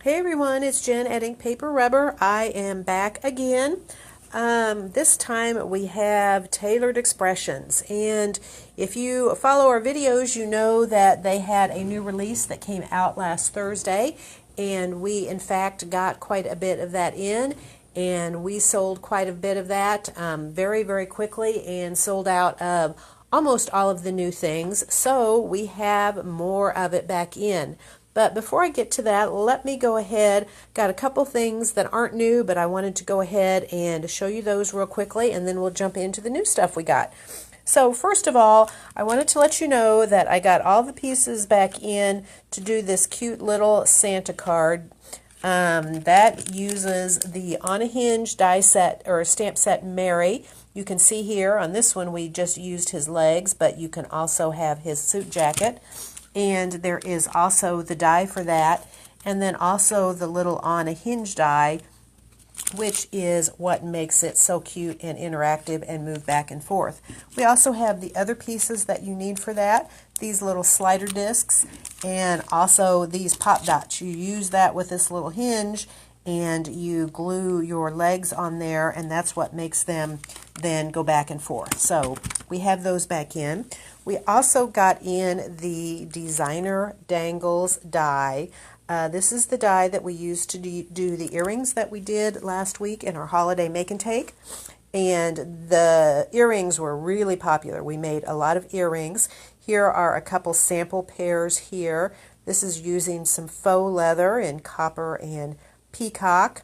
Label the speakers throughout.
Speaker 1: Hey everyone, it's Jen at Ink Paper Rubber. I am back again. This time we have tailored expressions, and if you follow our videos, you know that they had a new release that came out last Thursday, and we in fact got quite a bit of that in, and we sold quite a bit of that very quickly and sold out of almost all of the new things, so we have more of it back in. But before I get to that, let me go ahead. Got a couple things that aren't new, but I wanted to go ahead and show you those real quickly, and then we'll jump into the new stuff we got. So first of all, I wanted to let you know that I got all the pieces back in to do this cute little Santa card. That uses the On a Hinge die set or stamp set Mary. You can see here on this one we just used his legs, but you can also have his suit jacket. And there is also the die for that, and then also the little On a Hinge die, which is what makes it so cute and interactive and move back and forth. We also have the other pieces that you need for that, these little slider discs, and also these pop dots. You use that with this little hinge, and you glue your legs on there, and that's what makes them then go back and forth. So we have those back in. We also got in the Designer Dangles die. This is the die that we used to do the earrings that we did last week in our holiday make and take. And the earrings were really popular. We made a lot of earrings. Here are a couple sample pairs here. This is using some faux leather in copper and peacock.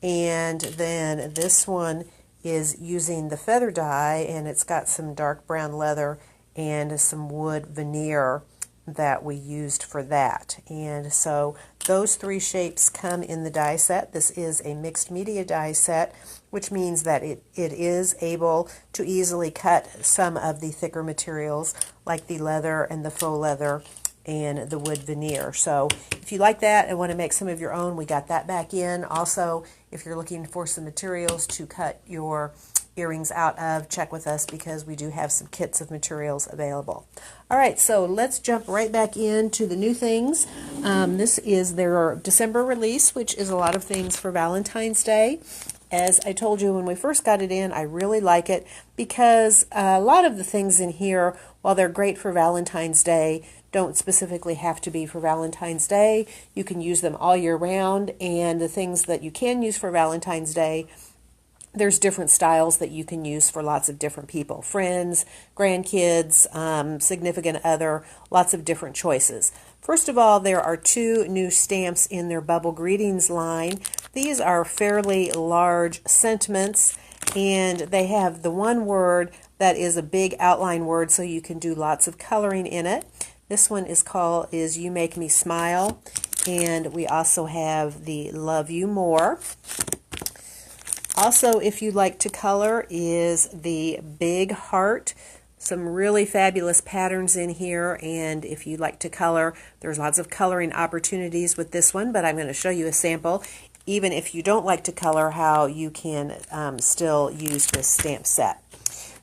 Speaker 1: And then this one is using the feather die, and it's got some dark brown leather and some wood veneer that we used for that. And so those three shapes come in the die set. This is a mixed media die set, which means that it is able to easily cut some of the thicker materials like the leather and the faux leather and the wood veneer. So if you like that and want to make some of your own, we got that back in. Also, if you're looking for some materials to cut your earrings out of, check with us because we do have some kits of materials available. All right, so let's jump right back into the new things. This is their December release, which is a lot of things for Valentine's Day. As I told you when we first got it in, I really like it because a lot of the things in here, while they're great for Valentine's Day, don't specifically have to be for Valentine's Day. You can use them all year round, and the things that you can use for Valentine's Day, there's different styles that you can use for lots of different people. Friends, grandkids, significant other, lots of different choices. First of all, there are two new stamps in their Bubble Greetings line. These are fairly large sentiments, and they have the one word that is a big outline word, so you can do lots of coloring in it. This one is You Make Me Smile, and we also have the Love You More. Also, if you like to color, is the Big Heart. Some really fabulous patterns in here, and if you like to color, there's lots of coloring opportunities with this one, but I'm going to show you a sample, even if you don't like to color, how you can still use this stamp set.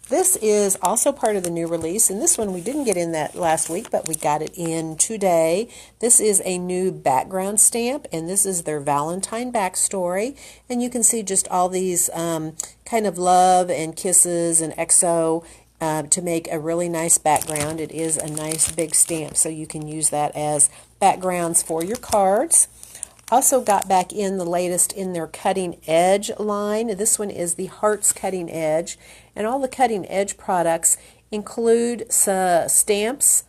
Speaker 1: This is also part of the new release, and this one we didn't get in that last week, but we got it in today. This is a new background stamp, and this is their Valentine backstory, and you can see just all these kind of love and kisses and XO to make a really nice background. It is a nice big stamp, so you can use that as backgrounds for your cards. Also got back in the latest in their Cutting Edge line. This one is the Hearts Cutting Edge, and all the Cutting Edge products include stamps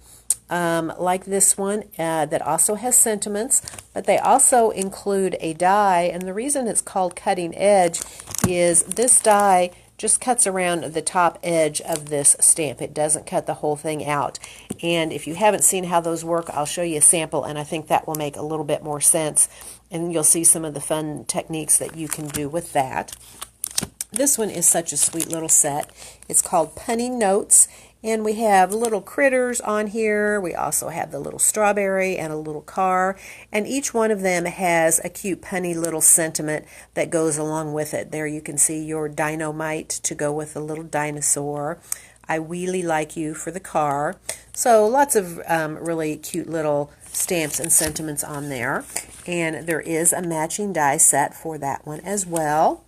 Speaker 1: like this one that also has sentiments, but they also include a die, and the reason it's called Cutting Edge is this die just cuts around the top edge of this stamp. It doesn't cut the whole thing out. And if you haven't seen how those work, I'll show you a sample, and I think that will make a little bit more sense, and you'll see some of the fun techniques that you can do with that. This one is such a sweet little set. It's called Punny Notes, and we have little critters on here. We also have the little strawberry and a little car, and each one of them has a cute punny little sentiment that goes along with it. There you can see your dynamite to go with the little dinosaur. I really like you for the car. So lots of really cute little stamps and sentiments on there. and there is a matching die set for that one as well.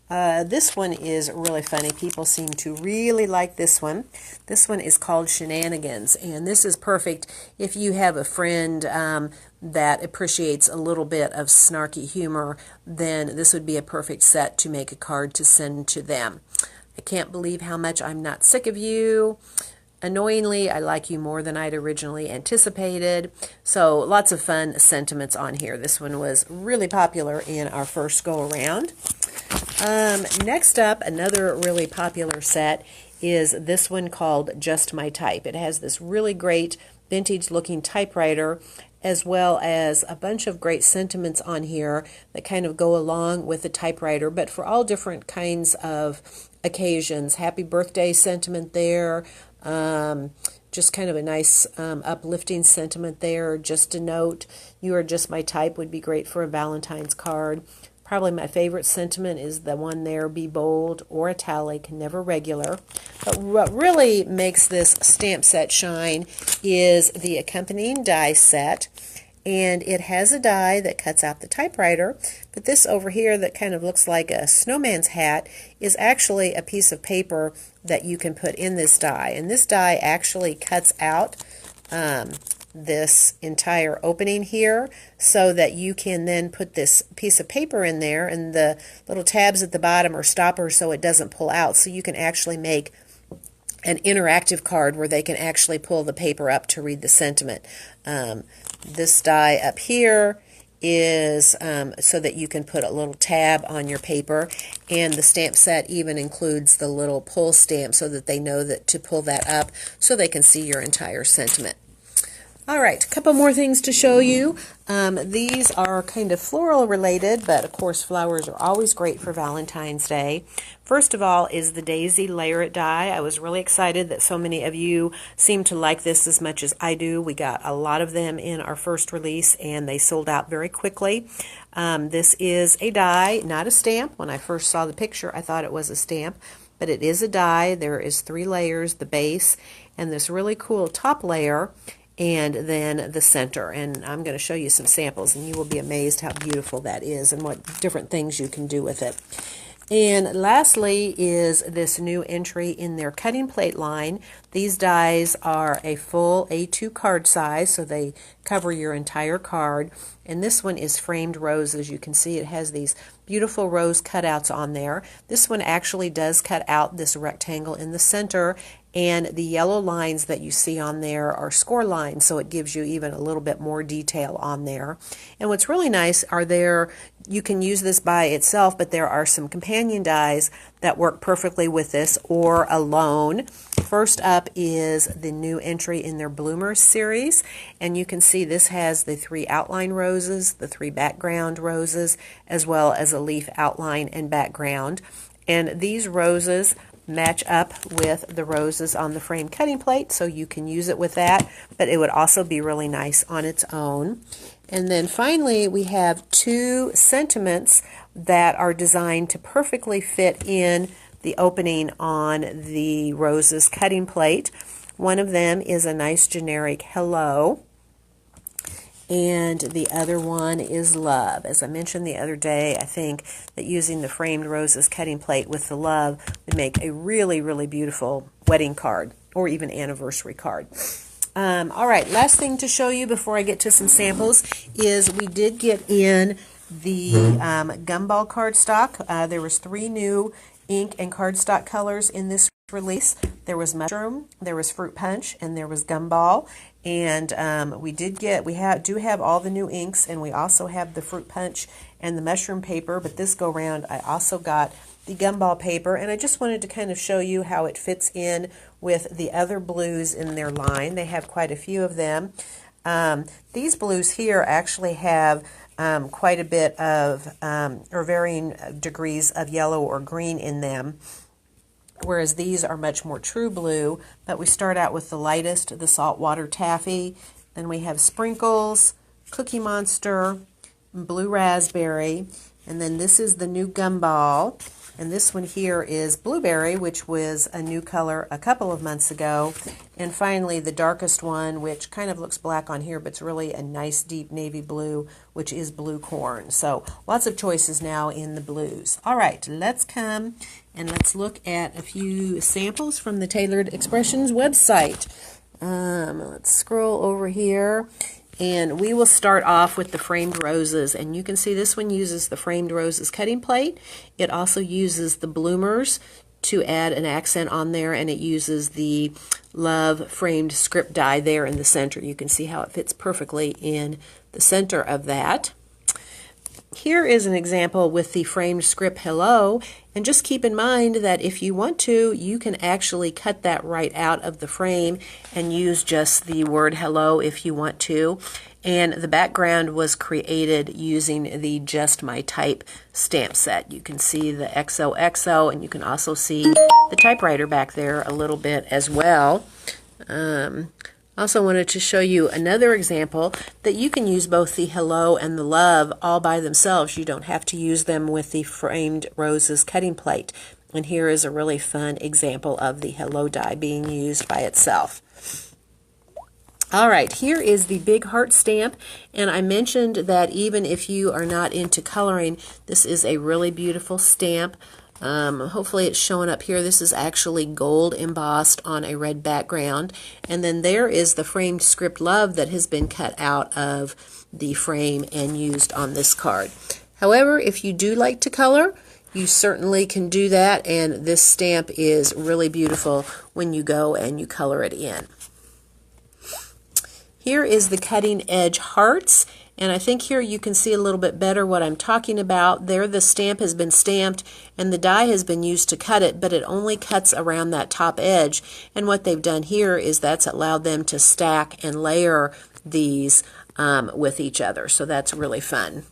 Speaker 1: This one is really funny. People seem to really like this one. This one is called Shenanigans, and this is perfect if you have a friend that appreciates a little bit of snarky humor. Then this would be a perfect set to make a card to send to them. I can't believe how much I'm not sick of you. Annoyingly, I like you more than I'd originally anticipated. So lots of fun sentiments on here. This one was really popular in our first go around. Next up, another really popular set is this one called Just My Type. It has this really great vintage looking typewriter, as well as a bunch of great sentiments on here that kind of go along with the typewriter, but for all different kinds of occasions. Happy birthday sentiment there, just kind of a nice uplifting sentiment there. Just a note, you are just my type would be great for a Valentine's card. Probably my favorite sentiment is the one there, be bold or italic, never regular. But what really makes this stamp set shine is the accompanying die set. And it has a die that cuts out the typewriter, but this over here that kind of looks like a snowman's hat is actually a piece of paper that you can put in this die. And this die actually cuts out this entire opening here so that you can then put this piece of paper in there, and the little tabs at the bottom are stoppers so it doesn't pull out, so you can actually make an interactive card where they can actually pull the paper up to read the sentiment. This die up here is so that you can put a little tab on your paper, and the stamp set even includes the little pull stamp so that they know that to pull that up so they can see your entire sentiment. All right, a couple more things to show you. These are kind of floral related, but of course flowers are always great for Valentine's Day. First of all is the Daisy Layer It die. I was really excited that so many of you seem to like this as much as I do. We got a lot of them in our first release and they sold out very quickly. This is a die, not a stamp. When I first saw the picture I thought it was a stamp, but it is a die. There is 3 layers, the base and this really cool top layer, and then the center. And I'm going to show you some samples and you will be amazed how beautiful that is and what different things you can do with it. And lastly is this new entry in their cutting plate line. These dies are a full A2 card size, so they cover your entire card. And this one is framed roses. You can see it has these beautiful rose cutouts on there. This one actually does cut out this rectangle in the center, and the yellow lines that you see on there are score lines, so it gives you even a little bit more detail on there. And what's really nice are you can use this by itself, but there are some companion dies that work perfectly with this or alone. First up is the new entry in their Bloomers series, and you can see this has the 3 outline roses, the 3 background roses, as well as a leaf outline and background. And these roses match up with the roses on the frame cutting plate, so you can use it with that, but it would also be really nice on its own. And then finally we have 2 sentiments that are designed to perfectly fit in the opening on the roses cutting plate. One of them is a nice generic hello, and the other one is love. As I mentioned the other day, I think that using the framed roses cutting plate with the love would make a really, really beautiful wedding card or even anniversary card. All right, last thing to show you before I get to some samples is we did get in the Gumball cardstock. There was 3 new ink and cardstock colors in this release. There was Mushroom, there was Fruit Punch, and there was Gumball. And we do have all the new inks, and we also have the Fruit Punch and the Mushroom paper, but this go round I also got the Gumball paper, and I just wanted to kind of show you how it fits in with the other blues in their line. They have quite a few of them. These blues here actually have quite a bit of, or varying degrees of yellow or green in them, whereas these are much more true blue. But we start out with the lightest, the Saltwater Taffy, then we have Sprinkles, Cookie Monster, Blue Raspberry, And then this is the new Gumball. And this one here is Blueberry, which was a new color a couple of months ago. And finally, the darkest one, which kind of looks black on here, but it's really a nice deep navy blue, which is Blue Corn. So lots of choices now in the blues. All right, let's come and let's look at a few samples from the Tailored Expressions website. Let's scroll over here. And we will start off with the framed roses, and you can see this one uses the framed roses cutting plate. It also uses the bloomers to add an accent on there, and it uses the Love framed script die there in the center. You can see how it fits perfectly in the center of that. Here is an example with the framed script Hello, and just keep in mind that if you want to, you can actually cut that right out of the frame and use just the word hello if you want to. And the background was created using the Just My Type stamp set. You can see the XOXO, and you can also see the typewriter back there a little bit as well. Also wanted to show you another example that you can use both the hello and the love all by themselves. You don't have to use them with the framed roses cutting plate. And here is a really fun example of the hello die being used by itself. All right, here is the big heart stamp, and I mentioned that even if you are not into coloring, this is a really beautiful stamp. Hopefully it's showing up here. This is actually gold embossed on a red background. And then there is the framed script Love that has been cut out of the frame and used on this card. However, if you do like to color, you certainly can do that, and this stamp is really beautiful when you go and you color it in. Here is the cutting edge hearts. And I think here you can see a little bit better what I'm talking about. There the stamp has been stamped and the die has been used to cut it, but it only cuts around that top edge. And what they've done here is that's allowed them to stack and layer these with each other. So that's really fun.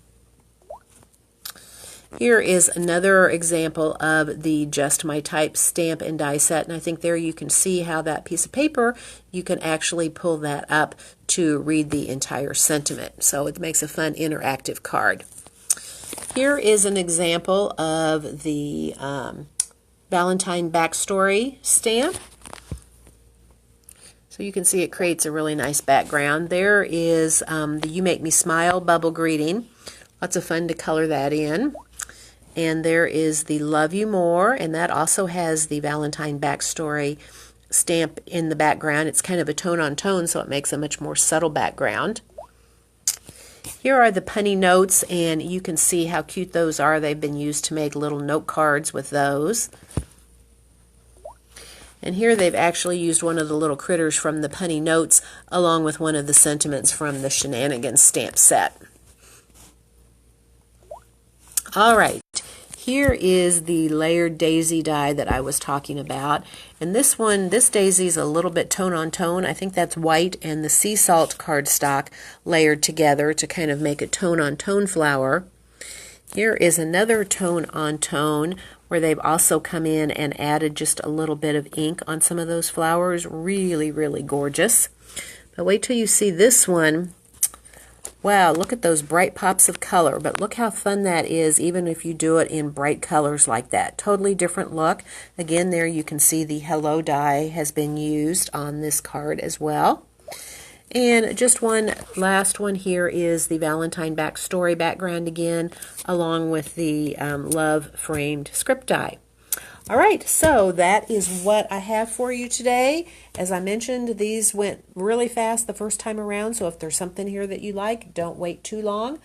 Speaker 1: Here is another example of the Just My Type stamp and die set, and I think there you can see how that piece of paper, you can actually pull that up to read the entire sentiment. So it makes a fun interactive card. Here is an example of the Valentine Backstory stamp. So you can see it creates a really nice background. There is the You Make Me Smile bubble greeting. Lots of fun to color that in. And there is the Love You More, and that also has the Valentine Backstory stamp in the background. It's kind of a tone-on-tone, so it makes a much more subtle background. Here are the punny notes, and you can see how cute those are. They've been used to make little note cards with those. And here they've actually used one of the little critters from the punny notes along with one of the sentiments from the Shenanigans stamp set. All right. Here is the layered daisy die that I was talking about, and this daisy is a little bit tone-on-tone. I think that's white and the sea salt cardstock layered together to kind of make a tone-on-tone flower. Here is another tone-on-tone where they've also come in and added just a little bit of ink on some of those flowers. Really, really gorgeous. But wait till you see this one. Wow, look at those bright pops of color, but look how fun that is even if you do it in bright colors like that. Totally different look. Again, there you can see the hello die has been used on this card as well. And just one last one here is the Valentine Backstory background again, along with the Love framed script die. All right, so that is what I have for you today. As I mentioned, these went really fast the first time around, so if there's something here that you like, don't wait too long.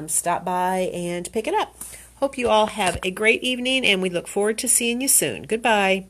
Speaker 1: Stop by and pick it up. Hope you all have a great evening, and we look forward to seeing you soon. Goodbye.